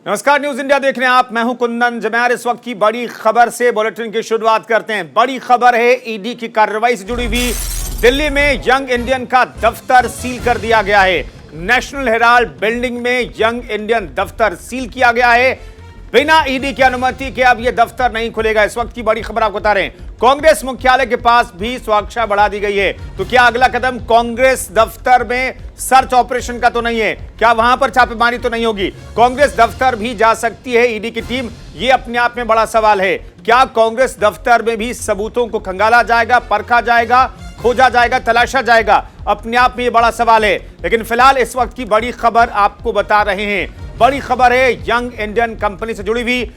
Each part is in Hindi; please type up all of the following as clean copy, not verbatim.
नमस्कार, न्यूज इंडिया देख रहे हैं आप। मैं हूं कुंदन जमैर। इस वक्त की बड़ी खबर से बुलेटिन की शुरुआत करते हैं। बड़ी खबर है ईडी की कार्रवाई से जुड़ी हुई। दिल्ली में यंग इंडियन का दफ्तर सील कर दिया गया है। नेशनल हेराल्ड बिल्डिंग में यंग इंडियन दफ्तर सील किया गया है बिना ईडी की अनुमति के। अब यह दफ्तर नहीं खुलेगा। इस वक्त की बड़ी खबर आपको बता रहे हैं। कांग्रेस मुख्यालय के पास भी सुरक्षा बढ़ा दी गई है। तो क्या अगला कदम कांग्रेस दफ्तर में सर्च ऑपरेशन का तो नहीं है? क्या वहां पर छापेमारी तो नहीं होगी? कांग्रेस दफ्तर भी जा सकती है ईडी की टीम? यह अपने आप में बड़ा सवाल है। क्या कांग्रेस दफ्तर में भी सबूतों को खंगाला जाएगा, परखा जाएगा, खोजा जाएगा, तलाशा जाएगा? अपने आप में यह बड़ा सवाल है। लेकिन फिलहाल इस वक्त की बड़ी खबर आपको बता रहे हैं। बड़ी खबर है यंग इंडियन कंपनी से जुड़ी हुई,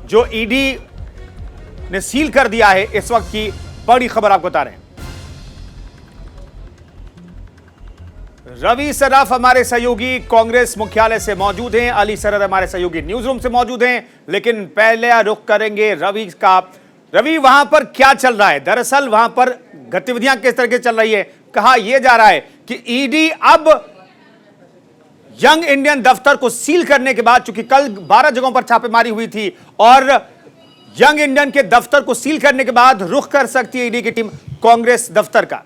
जो ईडी ने सील कर दिया है। इस वक्त की बड़ी खबर आपको बता रहे हैं। रवि सराफ हमारे सहयोगी कांग्रेस मुख्यालय से मौजूद हैं। अली सरर हमारे सहयोगी न्यूज रूम से मौजूद हैं। लेकिन पहले रुख करेंगे रवि का। रवि, वहां पर क्या चल रहा है? दरअसल वहां पर गतिविधियां किस तरह की चल रही है? कहा यह जा रहा है कि ईडी अब यंग इंडियन दफ्तर को सील करने के बाद, चूंकि कल 12 जगहों पर छापेमारी हुई थी, और यंग इंडियन के दफ्तर को सील करने के बाद रुख कर सकती है ईडी की टीम कांग्रेस दफ्तर का।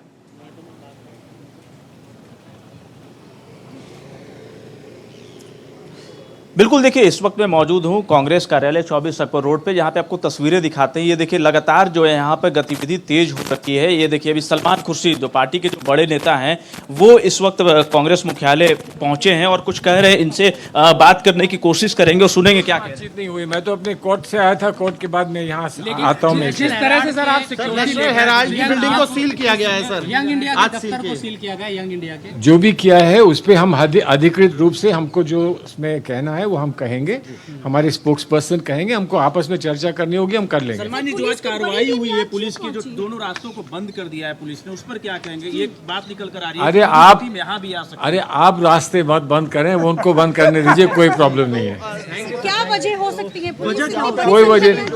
बिल्कुल, देखिए इस वक्त मैं मौजूद हूं कांग्रेस कार्यालय 24 अकबर रोड पे, जहां पे आपको तस्वीरें दिखाते हैं। ये देखिए लगातार जो है यहाँ पे गतिविधि तेज हो रखी है। ये देखिए अभी सलमान खुर्शीद, जो पार्टी के जो बड़े नेता हैं, वो इस वक्त कांग्रेस मुख्यालय पहुंचे हैं और कुछ कह रहे हैं। इनसे बात करने की कोशिश करेंगे और सुनेंगे क्या बातचीत नहीं हुई। मैं तो अपने कोर्ट से आया था, कोर्ट के बाद मैं यहाँ आता हूँ। जिस तरह से सर आप नेशनल हेराल्ड की बिल्डिंग को सील किया गया है सर, यंग इंडिया के दफ्तर को सील किया गया, यंग इंडिया के जो भी किया है उस पे हम अधिकृत रूप से हमको जो उसमें कहना है वो हम कहेंगे। हमारे स्पोक्स पर्सन कहेंगे। हमको आपस में चर्चा करनी होगी, हम कर लेंगे। सलमान जी, जो आज कार्रवाई हुई है पुलिस की, जो दोनों रास्तों को बंद कर दिया है पुलिस ने, उस पर क्या कहेंगे? ये बात निकल कर आ रही है। अरे आप यहाँ भी आ सकते। अरे आप रास्ते मत बंद करें, वो उनको बंद करने दीजिए, कोई प्रॉब्लम नहीं है। क्या वजह हो सकती है? कोई वजह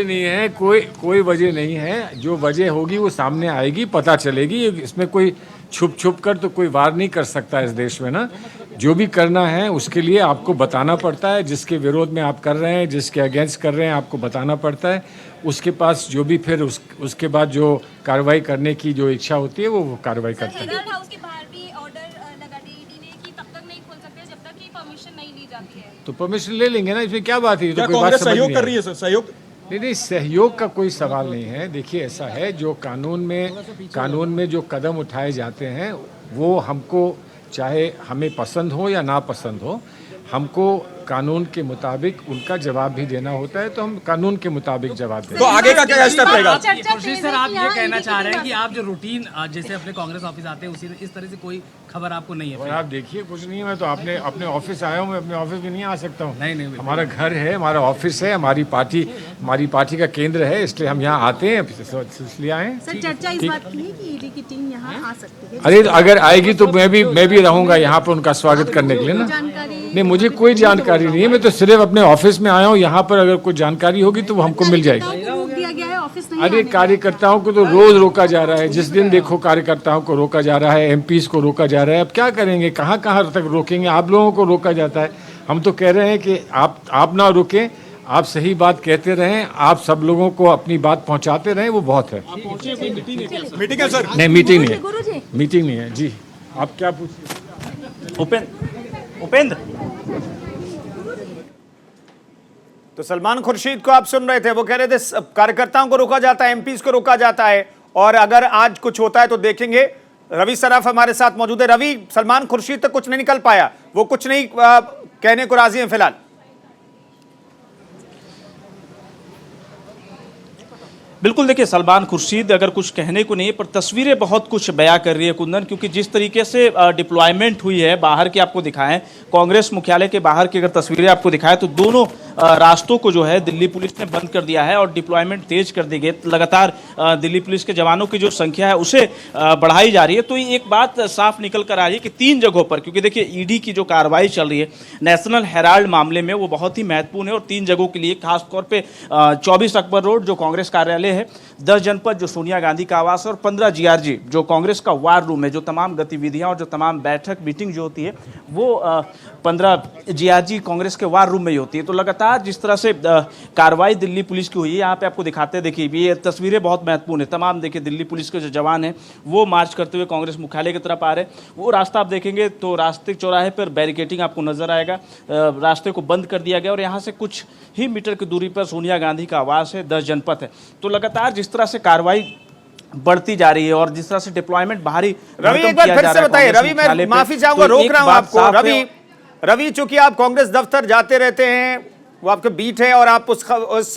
नहीं है, कोई वजह नहीं है। जो वजह होगी वो सामने आएगी, पता चलेगी। इसमें कोई छुप कर तो कोई वार नहीं कर सकता इस देश में ना। जो भी करना है उसके लिए आपको बताना पड़ता है। जिसके विरोध में आप कर रहे हैं, जिसके अगेंस्ट कर रहे हैं, आपको बताना पड़ता है। उसके पास जो भी फिर उसके बाद जो कार्रवाई करने की जो इच्छा होती है वो कार्रवाई करता है। हेराल्ड हाउस के बाहर भी ऑर्डर लगा दिया ईडी ने कि तब तक नहीं खोल सकते जब तक कि परमिशन नहीं ली जाती है। तो परमिशन ले लेंगे ना, इसमें क्या बात है? तो कोई कांग्रेस सहयोग कर रही है सर? सहयोग नहीं, सहयोग का कोई सवाल नहीं है। देखिए ऐसा है, जो कानून में जो कदम उठाए जाते हैं वो हमको, चाहे हमें पसंद हो या ना पसंद हो, हमको कानून के मुताबिक उनका जवाब भी देना होता है। तो हम कानून के मुताबिक जवाब दें। तो आगे का क्या स्टेप रहेगा? खुर्शीद सर, आप ये कहना चाह रहे हैं कि आप जो रूटीन जैसे अपने कांग्रेस ऑफिस आते हैं उसी इस तरह से कोई खबर आपको नहीं है? और आप देखिए कुछ नहीं है। मैं तो अपने ऑफिस आया हूँ। मैं अपने ऑफिस में नहीं आ सकता हूँ। नहीं, हमारा घर है, हमारा ऑफिस है, हमारी पार्टी का केंद्र है, इसलिए हम यहाँ आते हैं, इसलिए आए। सर, चर्चा इस बात की है कि ईडी की टीम यहाँ आ सकती है। अरे अगर आएगी तो मैं भी रहूंगा यहाँ पर उनका स्वागत करने के लिए ना। नहीं, मुझे कोई जानकारी नहीं है। मैं तो सिर्फ अपने ऑफिस में आया हूँ। यहाँ पर अगर कोई जानकारी होगी तो वो हमको मिल जाएगी। रोक दिया गया है ऑफिस नहीं अरे कार्यकर्ताओं को तो रोज रोका जा रहा है। जिस दिन देखो कार्यकर्ताओं को रोका जा रहा है, एमपीज को रोका जा रहा है। अब क्या करेंगे? कहाँ तक रोकेंगे? आप लोगों को रोका जाता है। हम तो कह रहे हैं कि आप ना रुकें, आप सही बात कहते रहें, आप सब लोगों को अपनी बात पहुँचाते रहें, वो बहुत है। मीटिंग है सर? नहीं, मीटिंग नहीं है जी। आप क्या पूछिए? उपेंद्र, तो सलमान खुर्शीद को आप सुन रहे थे। वो कह रहे थे कार्यकर्ताओं को रोका जाता है, एमपीज को रोका जाता है, और अगर आज कुछ होता है तो देखेंगे। रवि सराफ हमारे साथ मौजूद है। रवि, सलमान खुर्शीद तक कुछ नहीं निकल पाया, वो कुछ नहीं कहने को राजी हैं फिलहाल? बिल्कुल, देखिए सलमान खुर्शीद अगर कुछ कहने को नहीं है, पर तस्वीरें बहुत कुछ बयां कर रही है कुंदन, क्योंकि जिस तरीके से डिप्लॉयमेंट हुई है बाहर की आपको दिखाएं, कांग्रेस मुख्यालय के बाहर की अगर तस्वीरें आपको दिखाएं तो दोनों रास्तों को जो है दिल्ली पुलिस ने बंद कर दिया है और डिप्लॉयमेंट तेज कर दी गई। लगातार दिल्ली पुलिस के जवानों की जो संख्या है उसे बढ़ाई जा रही है। तो ये एक बात साफ निकल कर आ रही है कि 3 जगहों पर, क्योंकि देखिए ईडी की जो कार्रवाई चल रही है नेशनल हेराल्ड मामले में, वो बहुत ही महत्वपूर्ण है और 3 जगहों के लिए, खासतौर पे 24 अकबर रोड जो कांग्रेस कार्यालय है, 10 जनपद जो सोनिया गांधी का आवास है और 15 जीआरजी जो कांग्रेस का वार रूम है। जो तमाम गतिविधियां और जो तमाम बैठक मीटिंग जो होती है वो 15 जीआरजी कांग्रेस के वार रूम में ही होती है। तो लगातार जिस तरह से कार्रवाई दिल्ली पुलिस की हुई है, यहाँ पे आपको दिखाते हैं, देखिए ये तस्वीरें बहुत महत्वपूर्ण है। तमाम देखिए दिल्ली पुलिस के जो जवान हैं वो मार्च करते हुए कांग्रेस मुख्यालय की तरफ आ रहे हैं। वो रास्ता आप देखेंगे तो रास्ते चौराहे पर बैरिकेटिंग आपको नजर आएगा, रास्ते को बंद कर दिया गया और यहाँ से कुछ ही मीटर की दूरी पर सोनिया गांधी का आवास है, 10 जनपद है। तो लगातार जिस तरह से कार्रवाई बढ़ती जा रही है और जिस तरह से डिप्लॉयमेंट बाहरी रवि एक बार फिर से बताइए। रवि मैं माफी चाहूंगा, रोक रहा हूं आपको। रवि चूंकि आप कांग्रेस दफ्तर जाते रहते हैं, वो आपके बीट है और आप उस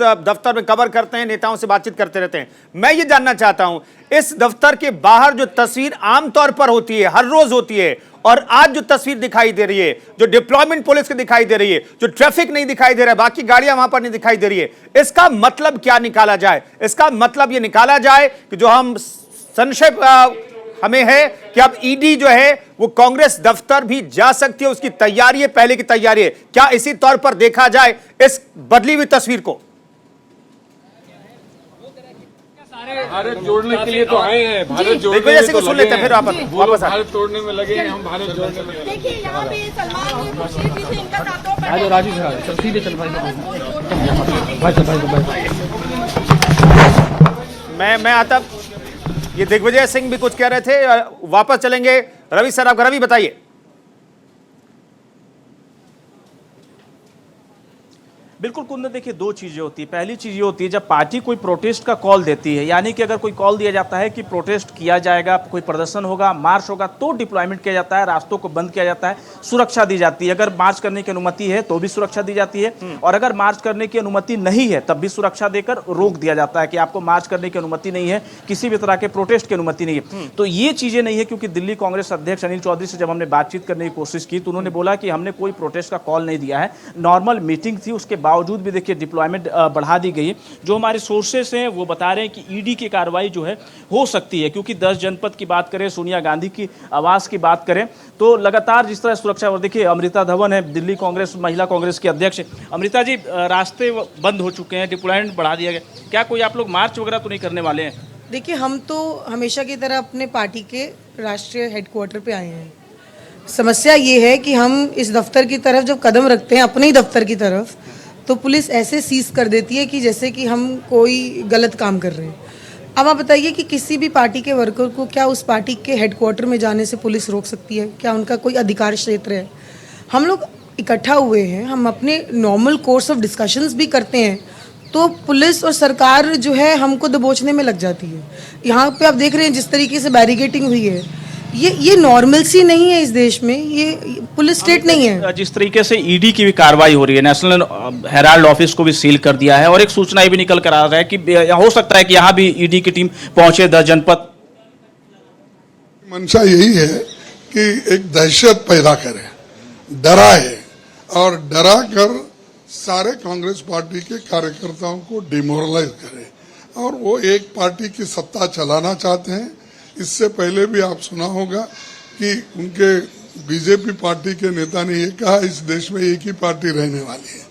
दफ्तर में कवर करते हैं, नेताओं से बातचीत करते रहते हैं। मैं ये जानना चाहता हूं, इस दफ्तर के बाहर जो तस्वीर आमतौर पर होती है, हर रोज होती है, और आज जो तस्वीर दिखाई दे रही है, जो डिप्लॉयमेंट पुलिस की दिखाई दे रही है, जो ट्रैफिक नहीं दिखाई दे रहा है, बाकी गाड़ियां वहां पर नहीं दिखाई दे रही है, इसका मतलब क्या निकाला जाए? इसका मतलब यह निकाला जाए कि जो हम संशय हमें है कि अब ईडी जो है वो कांग्रेस दफ्तर भी जा सकती है, उसकी तैयारी है, पहले की तैयारी है। क्या इसी तौर पर देखा जाए इस बदली हुई तस्वीर को? भारत जोड़ने के लिए तो आए हैं, भारत जोड़ने में तो सुन लेते हैं, फिर वापस भारत तोड़ने में लगे हैं, हम भारत जोड़ने में लगे। देखिए यहाँ पे सलमान खुर्शीद जी से इनका सातों पर आज राजू चल सीधे चल भाई मैं आता, ये दिग्विजय सिंह भी कुछ कह रहे थे, वापस चलेंगे। रवि सर आपका, रवि बताइए। बिल्कुल कुंदन, देखिए 2 चीजें होती है। पहली चीज ये होती है जब पार्टी कोई प्रोटेस्ट का कॉल देती है, यानी कि अगर कोई कॉल दिया जाता है कि प्रोटेस्ट किया जाएगा, कोई प्रदर्शन होगा, मार्च होगा, तो डिप्लॉयमेंट किया जाता है, रास्तों को बंद किया जाता है, सुरक्षा दी जाती है। अगर मार्च करने की अनुमति है तो भी सुरक्षा दी जाती है, और अगर मार्च करने की अनुमति नहीं है तब भी सुरक्षा देकर रोक दिया जाता है कि आपको मार्च करने की अनुमति नहीं है, किसी भी तरह के प्रोटेस्ट की अनुमति नहीं है। तो ये चीजें नहीं है, क्योंकि दिल्ली कांग्रेस अध्यक्ष अनिल चौधरी से जब हमने बातचीत करने की कोशिश की तो उन्होंने बोला कि हमने कोई प्रोटेस्ट का कॉल नहीं दिया है, नॉर्मल मीटिंग थी, उसके बावजूद भी देखिए डिप्लॉयमेंट बढ़ा दी गई। जो हमारे सोर्सेस हैं वो बता रहे हैं कि ईडी की कार्रवाई जो है हो सकती है, क्योंकि 10 जनपद की बात करें, सोनिया गांधी की आवास की बात करें, तो लगातार जिस तरह सुरक्षा, और देखिए अमृता धवन है दिल्ली कांग्रेस, महिला कांग्रेस की अध्यक्ष। अमृता जी, रास्ते बंद हो चुके हैं, डिप्लॉयमेंट बढ़ा दिया गया, क्या कोई आप लोग मार्च वगैरह तो नहीं करने वाले हैं? देखिए, हम तो हमेशा की तरह अपने पार्टी के राष्ट्रीय हेडक्वार्टर पे आए हैं। समस्या ये है कि हम इस दफ्तर की तरफ जब कदम रखते हैं, अपने ही दफ्तर की तरफ, तो पुलिस ऐसे सीज कर देती है कि जैसे कि हम कोई गलत काम कर रहे हैं। अब आप बताइए कि किसी भी पार्टी के वर्कर को क्या उस पार्टी के हेडक्वार्टर में जाने से पुलिस रोक सकती है? क्या उनका कोई अधिकार क्षेत्र है? हम लोग इकट्ठा हुए हैं, हम अपने नॉर्मल कोर्स ऑफ डिस्कशंस भी करते हैं, तो पुलिस और सरकार जो है हमको दबोचने में लग जाती है। यहाँ पे आप देख रहे हैं जिस तरीके से बैरिकेटिंग हुई है, ये नॉर्मलसी नहीं है इस देश में, ये पुलिस स्टेट नहीं है। जिस तरीके से ईडी की भी कार्रवाई हो रही है, नेशनल हेराल्ड ऑफिस को भी सील कर दिया है और एक सूचना भी निकल कर आ रहा है कि हो सकता है कि यहाँ भी ईडी की टीम पहुंचे 10 जनपद। मंशा यही है कि एक दहशत पैदा करे, डराए और डरा कर सारे कांग्रेस पार्टी के कार्यकर्ताओं को डिमोरलाइज करे, और वो एक पार्टी की सत्ता चलाना चाहते हैं। इससे पहले भी आप सुना होगा कि उनके बीजेपी पार्टी के नेता ने ये कहा इस देश में एक ही पार्टी रहने वाली है,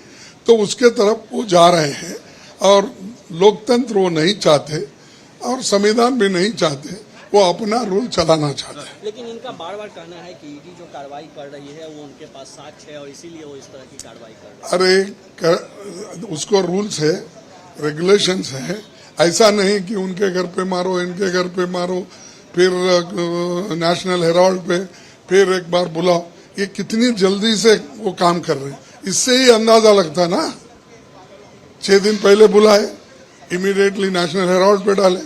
तो उसके तरफ वो जा रहे हैं। और लोकतंत्र वो नहीं चाहते और संविधान भी नहीं चाहते, वो अपना रूल चलाना चाहते हैं। लेकिन इनका बार बार कहना है कि ईडी जो कार्रवाई कर रही है वो उनके पास साक्ष्य है और इसीलिए वो इस तरह की कार्रवाई कर रहे हैं। अरे उसको रूल्स है, रेगुलेशंस है, ऐसा नहीं कि उनके घर पे मारो, इनके घर पे मारो, फिर नेशनल हेराल्ड पे फिर एक बार बुलाओ। ये कितनी जल्दी से वो काम कर रहे हैं, इससे ही अंदाजा लगता ना। 6 दिन पहले बुलाए, इमीडिएटली नेशनल हेराल्ड पे डाले,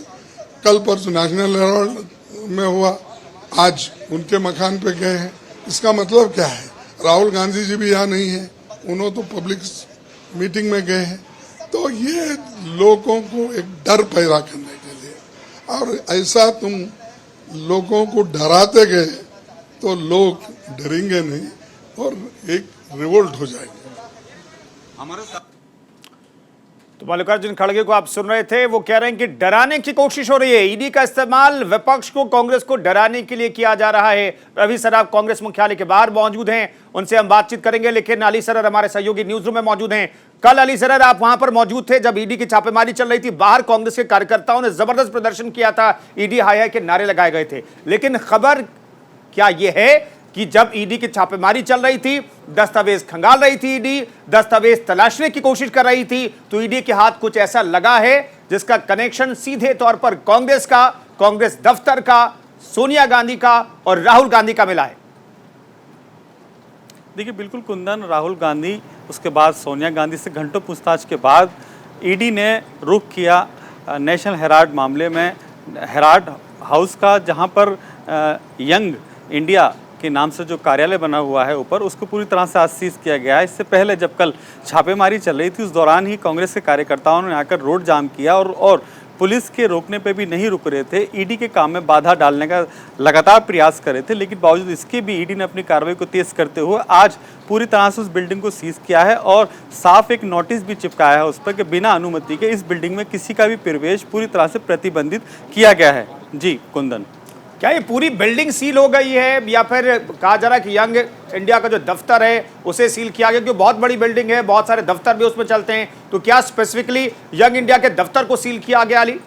कल परसों नेशनल हेराल्ड में हुआ, आज उनके मकान पे गए हैं। इसका मतलब क्या है? राहुल गांधी जी भी यहाँ नहीं है, उन्होंने तो पब्लिक मीटिंग में गए हैं। तो ये लोगों को एक डर पैदा करने के लिए, और ऐसा तुम लोगों को डराते गए तो लोग डरेंगे नहीं और एक रिवोल्ट हो जाएंगे। तो मल्लिकार्जुन खड़गे को आप सुन रहे थे, वो कह रहे हैं कि डराने की कोशिश हो रही है। ईडी का इस्तेमाल विपक्ष को, कांग्रेस को डराने के लिए किया जा रहा है। रवि सराफ कांग्रेस मुख्यालय के बाहर मौजूद हैं, उनसे हम बातचीत करेंगे, लेकिन अली सरर हमारे सहयोगी न्यूज रूम में मौजूद हैं। कल अली सरर आप वहां पर मौजूद थे जब ईडी की छापेमारी चल रही थी। बाहर कांग्रेस के कार्यकर्ताओं ने जबरदस्त प्रदर्शन किया था, ईडी हाय हाय के नारे लगाए गए थे। लेकिन खबर क्या यह है कि जब ईडी की छापेमारी चल रही थी, दस्तावेज खंगाल रही थी ईडी, दस्तावेज तलाशने की कोशिश कर रही थी, तो ईडी के हाथ कुछ ऐसा लगा है जिसका कनेक्शन सीधे तौर पर कांग्रेस का, कांग्रेस दफ्तर का, सोनिया गांधी का और राहुल गांधी का मिला है। देखिए बिल्कुल कुंदन, राहुल गांधी, उसके बाद सोनिया गांधी से घंटों पूछताछ के बाद ईडी ने रुख किया नेशनल हेराल्ड मामले में, हेराल्ड हाउस का, जहां पर यंग इंडिया के नाम से जो कार्यालय बना हुआ है ऊपर, उसको पूरी तरह से आज सीज किया गया है। इससे पहले जब कल छापेमारी चल रही थी, उस दौरान ही कांग्रेस के कार्यकर्ताओं ने आकर रोड जाम किया और पुलिस के रोकने पे भी नहीं रुक रहे थे, ईडी के काम में बाधा डालने का लगातार प्रयास कर रहे थे। लेकिन बावजूद इसके भी ईडी ने अपनी कार्रवाई को तेज करते हुए आज पूरी तरह से उस बिल्डिंग को सीज किया है और साफ एक नोटिस भी चिपकाया है उस पर कि बिना अनुमति के इस बिल्डिंग में किसी का भी प्रवेश पूरी तरह से प्रतिबंधित किया गया है। जी कुंदन, क्या ये पूरी बिल्डिंग सील हो गई है या फिर कहा जा रहा है कि यंग इंडिया का जो दफ्तर है उसे सील किया गया, क्योंकि बहुत बड़ी बिल्डिंग है, बहुत सारे दफ्तर भी उसमें चलते हैं, तो क्या स्पेसिफिकली यंग इंडिया के दफ्तर को सील किया गया? अली,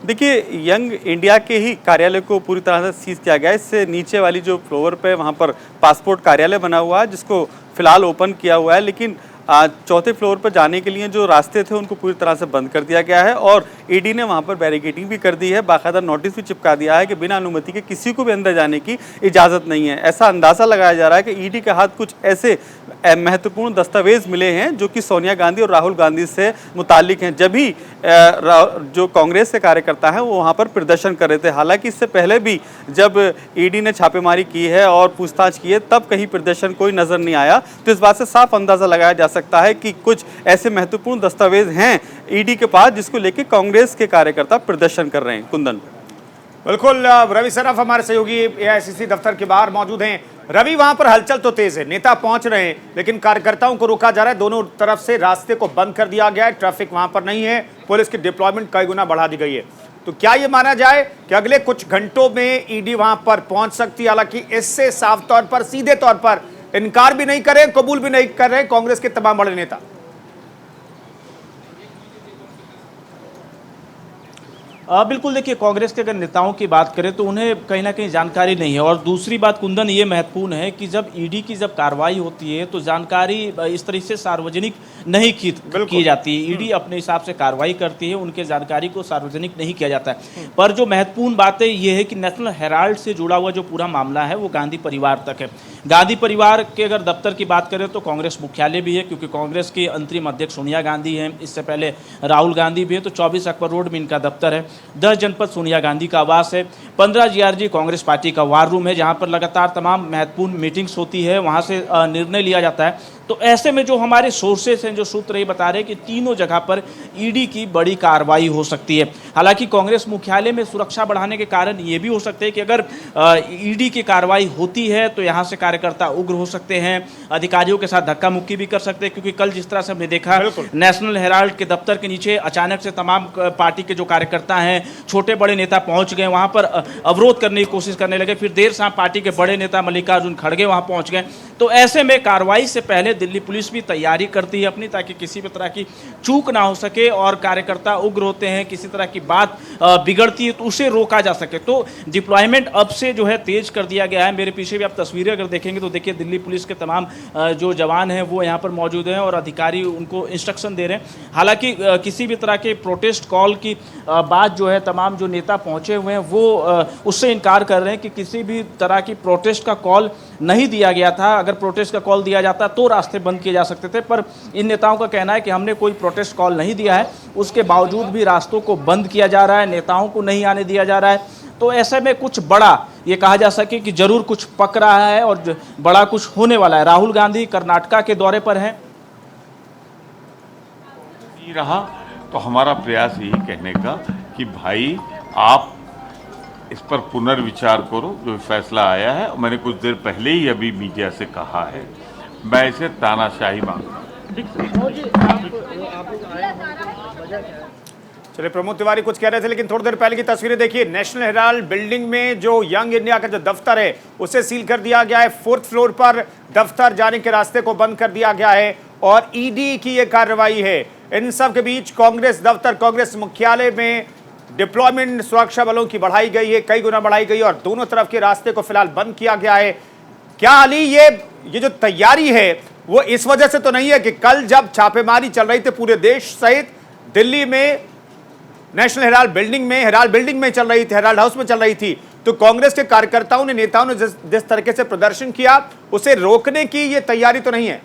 देखिए यंग इंडिया के ही कार्यालय को पूरी तरह से सीज किया गया है। इससे नीचे वाली जो फ्लोर पे वहाँ पर पासपोर्ट कार्यालय बना हुआ है, जिसको फिलहाल ओपन किया हुआ है, लेकिन चौथे फ्लोर पर जाने के लिए जो रास्ते थे उनको पूरी तरह से बंद कर दिया गया है और ईडी ने वहां पर बैरिकेडिंग भी कर दी है, बाकायदा नोटिस भी चिपका दिया है कि बिना अनुमति के किसी को भी अंदर जाने की इजाज़त नहीं है। ऐसा अंदाज़ा लगाया जा रहा है कि ईडी के हाथ कुछ ऐसे महत्वपूर्ण दस्तावेज मिले हैं जो कि सोनिया गांधी और राहुल गांधी से मुतालिक हैं। जब भी जो कांग्रेस के कार्यकर्ता हैं वो वहाँ पर प्रदर्शन कर रहे थे। हालांकि इससे पहले भी जब ईडी ने छापेमारी की है और पूछताछ की है, तब कहीं प्रदर्शन कोई नज़र नहीं आया। तो इस बात से साफ अंदाज़ा लगाया जा सकता है कि कुछ ऐसे महत्वपूर्ण दस्तावेज हैं ईडी के पास जिसको लेकर कांग्रेस के कार्यकर्ता प्रदर्शन कर रहे हैं। कुंदन, बिल्कुल, रवि सराफ हमारे सहयोगी एआईसीसी दफ्तर के बाहर मौजूद हैं। रवि, वहां पर हलचल तो तेज है, नेता पहुंच रहे हैं, लेकिन कार्यकर्ताओं को रोका जा रहा है, दोनों तरफ से रास्ते को बंद कर दिया गया है, ट्रैफिक वहां पर नहीं है, पुलिस की डिप्लॉयमेंट कई गुना बढ़ा दी गई है। तो क्या ये माना जाए कि अगले कुछ घंटों में ईडी वहां पर पहुंच सकती है? हालांकि इससे साफ तौर पर, सीधे तौर पर इनकार भी नहीं कर रहे, कबूल भी नहीं कर रहे कांग्रेस के तमाम बड़े नेता। बिल्कुल, देखिए कांग्रेस के अगर नेताओं की बात करें तो उन्हें कहीं ना कहीं जानकारी नहीं है। और दूसरी बात कुंदन ये महत्वपूर्ण है कि जब ईडी की जब कार्रवाई होती है तो जानकारी इस तरह से सार्वजनिक नहीं की जाती है। ईडी अपने हिसाब से कार्रवाई करती है, उनके जानकारी को सार्वजनिक नहीं किया जाता है। पर जो महत्वपूर्ण बात है ये है कि नेशनल हेराल्ड से जुड़ा हुआ जो पूरा मामला है वो गांधी परिवार तक है। गांधी परिवार के अगर दफ्तर की बात करें तो कांग्रेस मुख्यालय भी है, क्योंकि कांग्रेस की अंतरिम अध्यक्ष सोनिया गांधी हैं, इससे पहले राहुल गांधी भी है, तो 24 अकबर रोड में इनका दफ्तर है। 10 जनपद सोनिया गांधी का आवास है। 15 जीआरजी कांग्रेस पार्टी का वार रूम है, जहां पर लगातार तमाम महत्वपूर्ण मीटिंग्स होती है, वहां से निर्णय लिया जाता है। तो ऐसे में जो हमारे सोर्सेस हैं, जो सूत्र ये बता रहे हैं कि तीनों जगह पर ईडी की बड़ी कार्रवाई हो सकती है। हालांकि कांग्रेस मुख्यालय में सुरक्षा बढ़ाने के कारण ये भी हो सकते हैं कि अगर ईडी की कार्रवाई होती है तो यहाँ से कार्यकर्ता उग्र हो सकते हैं, अधिकारियों के साथ धक्का मुक्की भी कर सकते हैं, क्योंकि कल जिस तरह से हमने देखा नेशनल हेराल्ड के दफ्तर के नीचे अचानक से तमाम पार्टी के जो कार्यकर्ता हैं, छोटे बड़े नेता पहुंच गए, वहां पर अवरोध करने की कोशिश करने लगे। फिर देर शाम पार्टी के बड़े नेता मल्लिकार्जुन खड़गे वहां पहुंच गए। तो ऐसे में कार्रवाई से पहले दिल्ली पुलिस भी तैयारी करती है अपनी, ताकि किसी भी तरह की चूक ना हो सके और कार्यकर्ता उग्र होते हैं, किसी तरह की बात बिगड़ती है तो उसे रोका जा सके। तो डिप्लॉयमेंट अब से जो है तेज कर दिया गया है। मेरे पीछे भी आप तस्वीरें अगर देखेंगे तो देखिए दिल्ली पुलिस के तमाम जो जवान हैं वो यहाँ पर मौजूद हैं और अधिकारी उनको इंस्ट्रक्शन दे रहे हैं। हालांकि किसी भी तरह के प्रोटेस्ट कॉल की बात जो है, तमाम जो नेता पहुंचे हुए हैं वो उससे इनकार कर रहे हैं कि किसी भी तरह की प्रोटेस्ट का कॉल नहीं दिया गया था। अगर प्रोटेस्ट का कॉल दिया जाता तो रास्ते बंद किए जा सकते थे, पर इन नेताओं का कहना है कि हमने कोई प्रोटेस्ट कॉल नहीं दिया है, उसके बावजूद भी रास्तों को बंद किया जा रहा है, नेताओं को नहीं आने दिया जा रहा है। तो ऐसे में कुछ बड़ा ये कहा जा सके कि जरूर कुछ पक रहा है और बड़ा कुछ होने वाला है। राहुल गांधी कर्नाटका के दौरे पर हैं। रहा तो हमारा प्रयास यही कहने का कि भाई आप इस पर पुनर्विचार करो, जो फैसला आया है। मैंने कुछ देर पहले ही अभी मीडिया से कहा है मैं इसे तानाशाही मानता हूँ। चलिए, प्रमोद तिवारी कुछ कह रहे थे, लेकिन थोड़ी देर पहले की तस्वीरें देखिए। नेशनल हेराल्ड बिल्डिंग में जो यंग इंडिया का जो दफ्तर है उसे सील कर दिया गया है। 4th फ्लोर पर दफ्तर जाने के रास्ते को बंद कर दिया गया है और ईडी की यह कार्रवाई है। इन सब के बीच कांग्रेस दफ्तर, कांग्रेस मुख्यालय में डिप्लॉयमेंट सुरक्षा बलों की बढ़ाई गई है, कई गुना बढ़ाई गई, और दोनों तरफ के रास्ते को फिलहाल बंद किया गया है। क्या अली, ये जो तैयारी है वो इस वजह से तो नहीं है कि कल जब छापेमारी चल रही थी पूरे देश सहित, दिल्ली में नेशनल हेराल्ड बिल्डिंग में चल रही थी, हेराल्ड हाउस में चल रही थी, तो कांग्रेस के कार्यकर्ताओं ने, नेताओं ने जिस तरीके से प्रदर्शन किया उसे रोकने की ये तैयारी तो नहीं है?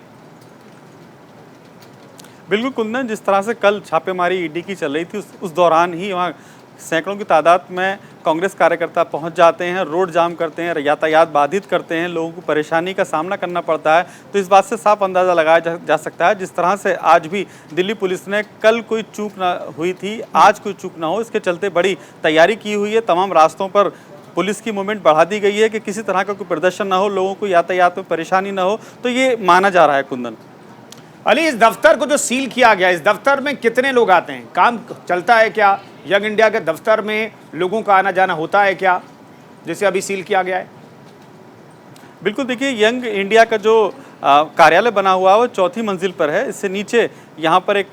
बिल्कुल कुंदन, जिस तरह से कल छापेमारी ईडी की चल रही थी उस दौरान ही वहाँ सैकड़ों की तादाद में कांग्रेस कार्यकर्ता पहुंच जाते हैं, रोड जाम करते हैं, यातायात बाधित करते हैं, लोगों को परेशानी का सामना करना पड़ता है। तो इस बात से साफ अंदाज़ा लगाया जा सकता है, जिस तरह से आज भी दिल्ली पुलिस ने, कल कोई चूक ना हुई थी, आज कोई चूक ना हो, इसके चलते बड़ी तैयारी की हुई है। तमाम रास्तों पर पुलिस की मूवमेंट बढ़ा दी गई है कि किसी तरह का कोई प्रदर्शन ना हो, लोगों को यातायात में परेशानी ना हो, तो ये माना जा रहा है कुंदन। अली, इस दफ्तर को जो सील किया गया, इस दफ्तर में कितने लोग आते हैं? काम चलता है क्या? यंग इंडिया के दफ्तर में लोगों का आना जाना होता है क्या, जिसे अभी सील किया गया है? बिल्कुल, देखिए, यंग इंडिया का जो कार्यालय बना हुआ है वो 4थी मंजिल पर है। इससे नीचे यहाँ पर एक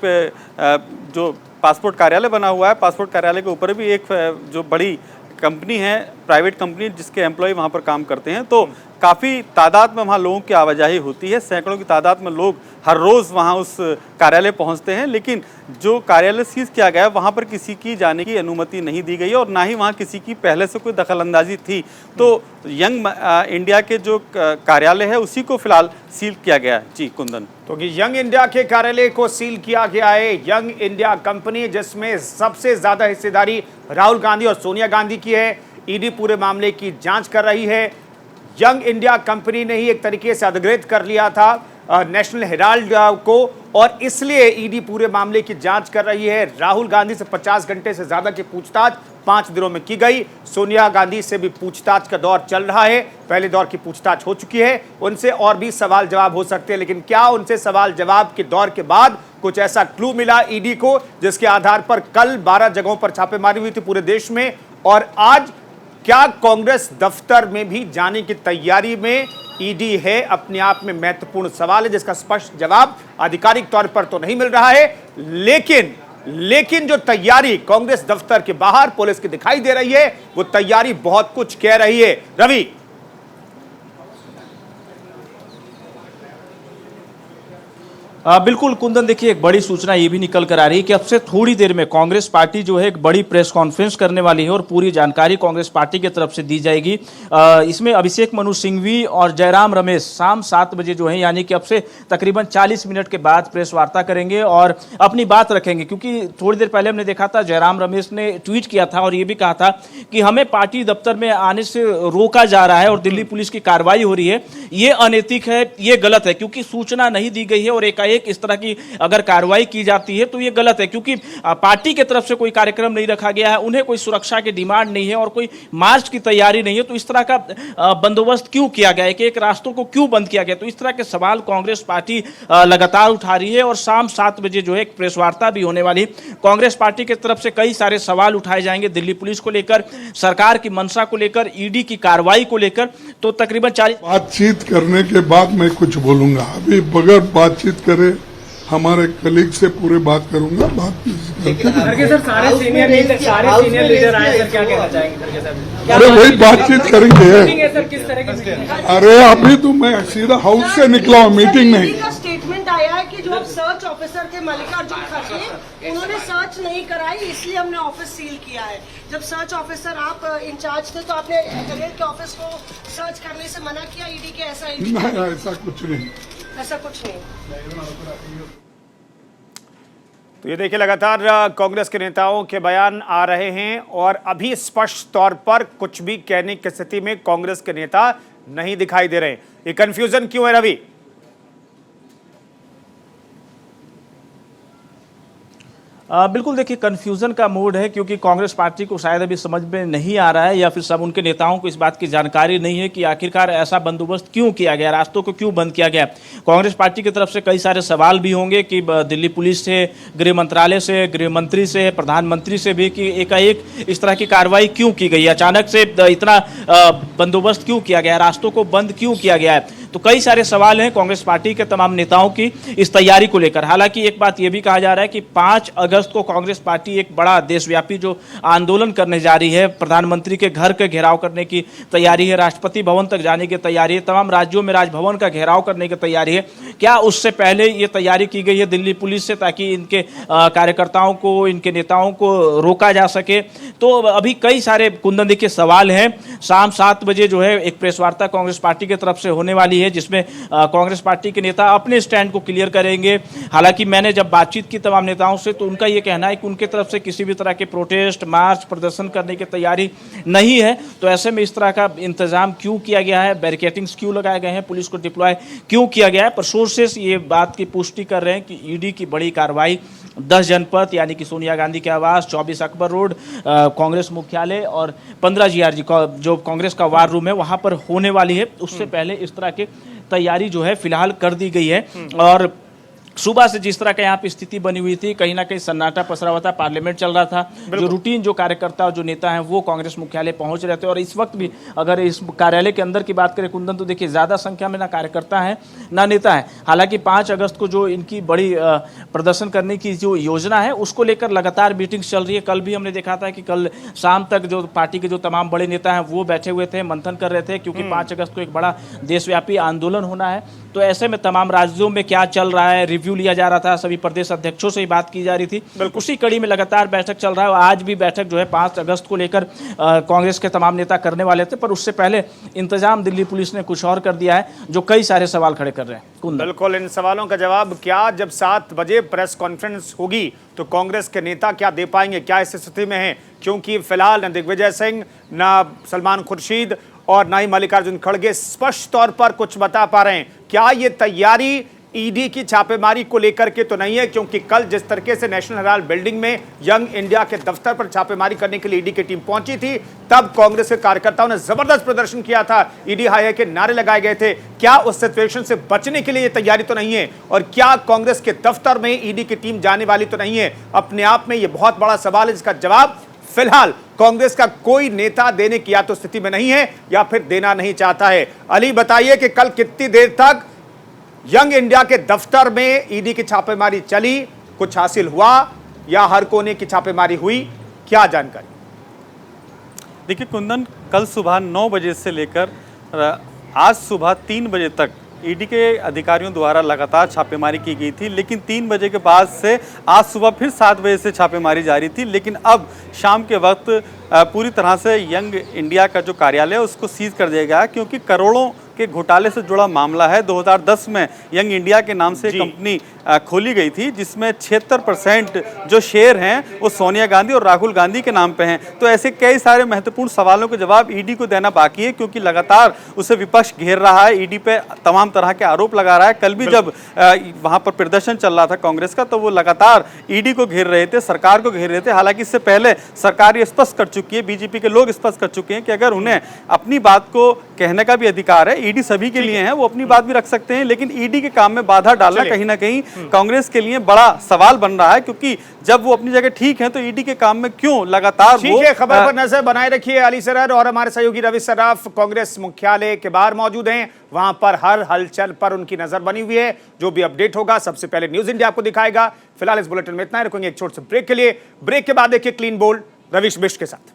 जो पासपोर्ट कार्यालय बना हुआ है, पासपोर्ट कार्यालय के ऊपर भी एक जो बड़ी कंपनी है, प्राइवेट कंपनी, जिसके एम्प्लॉय वहाँ पर काम करते हैं। तो काफ़ी तादाद में वहाँ लोगों की आवाजाही होती है, सैकड़ों की तादाद में लोग हर रोज़ वहाँ उस कार्यालय पहुँचते हैं। लेकिन जो कार्यालय सीज किया गया है वहाँ पर किसी की जाने की अनुमति नहीं दी गई और ना ही वहाँ किसी की पहले से कोई दखलंदाजी थी। तो यंग इंडिया के जो कार्यालय है उसी को फिलहाल सील किया गया है। जी कुंदन, तो यंग इंडिया के कार्यालय को सील किया गया है। यंग इंडिया कंपनी, जिसमें सबसे ज्यादा हिस्सेदारी राहुल गांधी और सोनिया गांधी की है, ईडी पूरे मामले की जांच कर रही है। यंग इंडिया कंपनी ने ही एक तरीके से अधिकृत कर लिया था नेशनल हेराल्ड को, और इसलिए ईडी पूरे मामले की जांच कर रही है। राहुल गांधी से 50 घंटे से ज्यादा की पूछताछ 5 दिनों में की गई। सोनिया गांधी से भी पूछताछ का दौर चल रहा है, पहले दौर की पूछताछ हो चुकी है, उनसे और भी सवाल जवाब हो सकते हैं। लेकिन क्या उनसे सवाल जवाब के दौर के बाद कुछ ऐसा क्लू मिला ईडी को जिसके आधार पर कल 12 जगहों पर छापेमारी हुई थी पूरे देश में, और आज क्या कांग्रेस दफ्तर में भी जाने की तैयारी में ईडी है? अपने आप में महत्वपूर्ण सवाल है जिसका स्पष्ट जवाब आधिकारिक तौर पर तो नहीं मिल रहा है। लेकिन जो तैयारी कांग्रेस दफ्तर के बाहर पुलिस की दिखाई दे रही है, वो तैयारी बहुत कुछ कह रही है। रवि, बिल्कुल कुंदन, देखिए एक बड़ी सूचना ये भी निकल कर आ रही है कि अब से थोड़ी देर में कांग्रेस पार्टी जो है एक बड़ी प्रेस कॉन्फ्रेंस करने वाली है और पूरी जानकारी कांग्रेस पार्टी की तरफ से दी जाएगी। इसमें अभिषेक मनु सिंघवी और जयराम रमेश शाम 7 बजे जो है, यानी कि अब से तकरीबन 40 मिनट के बाद प्रेस वार्ता करेंगे और अपनी बात रखेंगे। क्योंकि थोड़ी देर पहले हमने देखा था, जयराम रमेश ने ट्वीट किया था और ये भी कहा था कि हमें पार्टी दफ्तर में आने से रोका जा रहा है और दिल्ली पुलिस की कार्रवाई हो रही है, ये अनैतिक है, ये गलत है, क्योंकि सूचना नहीं दी गई है और एकाएक इस तरह की अगर कार्रवाई की जाती है तो ये गलत है। क्योंकि पार्टी की तरफ से कोई कार्यक्रम नहीं रखा गया है, उन्हें कोई सुरक्षा की डिमांड नहीं है और कोई मार्च की तैयारी नहीं है, तो इस तरह का बंदोबस्त क्यों किया गया है, कि एक रास्तों को क्यों बंद किया गया? तो इस तरह के सवाल कांग्रेस पार्टी लगातार उठा रही है और शाम 7 बजे जो है एक प्रेस वार्ता भी होने वाली। कांग्रेस पार्टी की तरफ से कई सारे सवाल उठाए जाएंगे दिल्ली पुलिस को लेकर, सरकार की मंशा को लेकर, ईडी की कार्रवाई को लेकर। तो तकरीबन 40 बातचीत करने के बाद मैं कुछ बोलूंगा। अभी बगैर बातचीत करे हमारे कलीग से पूरे बात करूंगा। सर सारे सीनियर लीडर आए सर, क्या कहना चाहेंगे? अरे वही बातचीत करेंगे। सर किस तरह की मीटिंग? अरे अभी तो मैं सीधा हाउस से निकला हूँ, मीटिंग नहीं। स्टेटमेंट आया है कि जो सर्च ऑफिसर थे मल्लिकार्जुन खड़गे, उन्होंने सर्च नहीं कराई, इसलिए हमने ऑफिस सील किया है। जब सर्च ऑफिसर आप इंचार्ज थे तो आपने जलील के ऑफिस को सर्च करने से मना किया ईडी के? ऐसा कुछ नहीं, ऐसा कुछ नहीं। तो ये देखिए, लगातार कांग्रेस के नेताओं के बयान आ रहे हैं और अभी स्पष्ट तौर पर कुछ भी कहने की स्थिति में कांग्रेस के नेता नहीं दिखाई दे रहे। ये कंफ्यूजन क्यों है रवि? बिल्कुल देखिए कंफ्यूजन का मूड है, क्योंकि कांग्रेस पार्टी को शायद अभी समझ में नहीं आ रहा है या फिर सब उनके नेताओं को इस बात की जानकारी नहीं है कि आखिरकार ऐसा बंदोबस्त क्यों किया गया, रास्तों को क्यों बंद किया गया। कांग्रेस पार्टी की तरफ से कई सारे सवाल भी होंगे कि दिल्ली पुलिस से, गृह मंत्रालय से, गृह मंत्री से, प्रधानमंत्री से भी कि एकाएक इस तरह की कार्रवाई क्यों की गई, अचानक से इतना बंदोबस्त क्यों किया गया, रास्तों को बंद क्यों किया गया है। तो कई सारे सवाल हैं कांग्रेस पार्टी के तमाम नेताओं की इस तैयारी को लेकर। हालांकि एक बात यह भी कहा जा रहा है कि 5 अगस्त को कांग्रेस पार्टी एक बड़ा देशव्यापी जो आंदोलन करने जा रही है, प्रधानमंत्री के घर का घेराव करने की तैयारी है, राष्ट्रपति भवन तक जाने की तैयारी है, तमाम राज्यों में राजभवन का घेराव करने की तैयारी है। क्या उससे पहले ये तैयारी की गई है दिल्ली पुलिस से, ताकि इनके कार्यकर्ताओं को, इनके नेताओं को रोका जा सके? तो अभी कई सारे कुंदन देखिए सवाल हैं। शाम 7 बजे जो है एक प्रेस वार्ता कांग्रेस पार्टी की तरफ से होने वाली है, जिसमें कांग्रेस पार्टी के नेता अपने स्टैंड को क्लियर करेंगे। हालांकि मैंने जब बातचीत की तमाम नेताओं से, तो उनका यह कहना है कि उनके तरफ से किसी भी तरह के प्रोटेस्ट, मार्च, प्रदर्शन करने की तैयारी नहीं है। तो ऐसे में इस तरह का इंतजाम क्यों किया गया है, बैरिकेटिंग्स क्यों लगाए गए हैं, पुलिस को डिप्लॉय क्यों किया गया है? पर सोर्सेस ये बात की पुष्टि कर रहे हैं कि ईडी की बड़ी कार्रवाई 10 जनपद यानी कि सोनिया गांधी के आवास, 24 अकबर रोड, कांग्रेस मुख्यालय और 15 GRG जो कांग्रेस का वार रूम है वहां पर होने वाली है। उससे पहले इस तरह की तैयारी जो है फिलहाल कर दी गई है। और सुबह से जिस तरह का यहाँ पे स्थिति बनी हुई थी, कहीं ना कहीं सन्नाटा पसरा हुआ था, पार्लियामेंट चल रहा था, जो रूटीन जो कार्यकर्ता और जो नेता हैं वो कांग्रेस मुख्यालय पहुंच रहे थे। और इस वक्त भी अगर इस कार्यालय के अंदर की बात करें कुंदन, तो देखिए ज़्यादा संख्या में ना कार्यकर्ता हैं ना नेता हैं। हालांकि 5 अगस्त को जो इनकी बड़ी प्रदर्शन करने की जो योजना है उसको लेकर लगातार मीटिंग चल रही है। कल भी हमने देखा था कि कल शाम तक जो पार्टी के जो तमाम बड़े नेता हैं वो बैठे हुए थे, मंथन कर रहे थे, क्योंकि 5 अगस्त को एक बड़ा देशव्यापी आंदोलन होना है। तो ऐसे में तमाम राज्यों में क्या चल रहा है रिव्यू लिया जा रहा था, सभी प्रदेश अध्यक्षों से ही बात की जा रही थी। उसी कड़ी में लगातार बैठक चल रहा है। आज भी बैठक जो है 5 अगस्त को लेकर कांग्रेस के तमाम नेता करने वाले थे, पर उससे पहले इंतजाम दिल्ली पुलिस ने कुछ और कर दिया है, जो कई सारे सवाल खड़े कर रहे हैं। बिल्कुल, इन सवालों का जवाब क्या जब 7 बजे प्रेस कॉन्फ्रेंस होगी तो कांग्रेस के नेता क्या दे पाएंगे, क्या इस स्थिति में है? क्योंकि फिलहाल न दिग्विजय सिंह, न सलमान खुर्शीद और न ही मल्लिकार्जुन खड़गे स्पष्ट तौर पर कुछ बता पा रहे हैं। क्या ये तैयारी ईडी की छापेमारी को लेकर के तो नहीं है? क्योंकि कल जिस तरीके से नेशनल हेराल्ड बिल्डिंग में यंग इंडिया के दफ्तर पर छापेमारी करने के लिए ईडी की टीम पहुंची थी, तब कांग्रेस के कार्यकर्ताओं ने जबरदस्त प्रदर्शन किया था, ईडी हाय है के नारे लगाए गए थे। क्या उस सिचुएशन से बचने के लिए तैयारी तो नहीं है? और क्या कांग्रेस के दफ्तर में ईडी की टीम जाने वाली तो नहीं है? अपने आप में यह बहुत बड़ा सवाल है, जिसका जवाब फिलहाल कांग्रेस का कोई नेता देने की या तो स्थिति में नहीं है या फिर देना नहीं चाहता है। अली, बताइए कि कल कितनी देर तक यंग इंडिया के दफ्तर में ईडी की छापेमारी चली, कुछ हासिल हुआ या हर कोने की छापेमारी हुई, क्या जानकारी? देखिए कुंदन, कल सुबह 9 बजे से लेकर आज सुबह 3 बजे तक ईडी के अधिकारियों द्वारा लगातार छापेमारी की गई थी, लेकिन 3 बजे के बाद से आज सुबह फिर 7 बजे से छापेमारी जारी थी। लेकिन अब शाम के वक्त पूरी तरह से यंग इंडिया का जो कार्यालय है उसको सीज कर दिया गया, क्योंकि करोड़ों के घोटाले से जुड़ा मामला है। 2010 में यंग इंडिया के नाम से कंपनी खोली गई थी, जिसमें 76% जो शेयर हैं वो सोनिया गांधी और राहुल गांधी के नाम पे हैं। तो ऐसे कई सारे महत्वपूर्ण सवालों के जवाब ईडी को देना बाकी है, क्योंकि लगातार उसे विपक्ष घेर रहा है, ईडी पे तमाम तरह के आरोप लगा रहा है। कल भी जब वहां पर प्रदर्शन चल रहा था कांग्रेस का, तो वो लगातार ईडी को घेर रहे थे, सरकार को घेर रहे थे। हालांकि इससे पहले सरकार ये स्पष्ट कर चुकी है, बीजेपी के लोग स्पष्ट कर चुके हैं कि अगर उन्हें अपनी बात को कहने का भी अधिकार है, ईडी सभी के लिए है, वो अपनी बात भी रख सकते हैं, लेकिन ईडी के काम में बाधा डालना कहीं ना कहीं कांग्रेस के लिए बड़ा सवाल बन रहा है, क्योंकि जब वो अपनी जगह ठीक है तो ईडी के काम में क्यों लगातार ठीक है। खबर पर नजर बनाए रखिए अली सरर, और हमारे सहयोगी रवि सराफ कांग्रेस मुख्यालय के बाहर मौजूद हैं, वहां पर हर हलचल पर उनकी नजर बनी हुई है। जो भी अपडेट होगा सबसे पहले न्यूज इंडिया आपको दिखाएगा। फिलहाल इस बुलेटिन में इतना ही, रुकेंगे एक छोटे से ब्रेक के लिए। ब्रेक के बाद देखिए क्लीन बोल्ड रविश बिष्ट के साथ।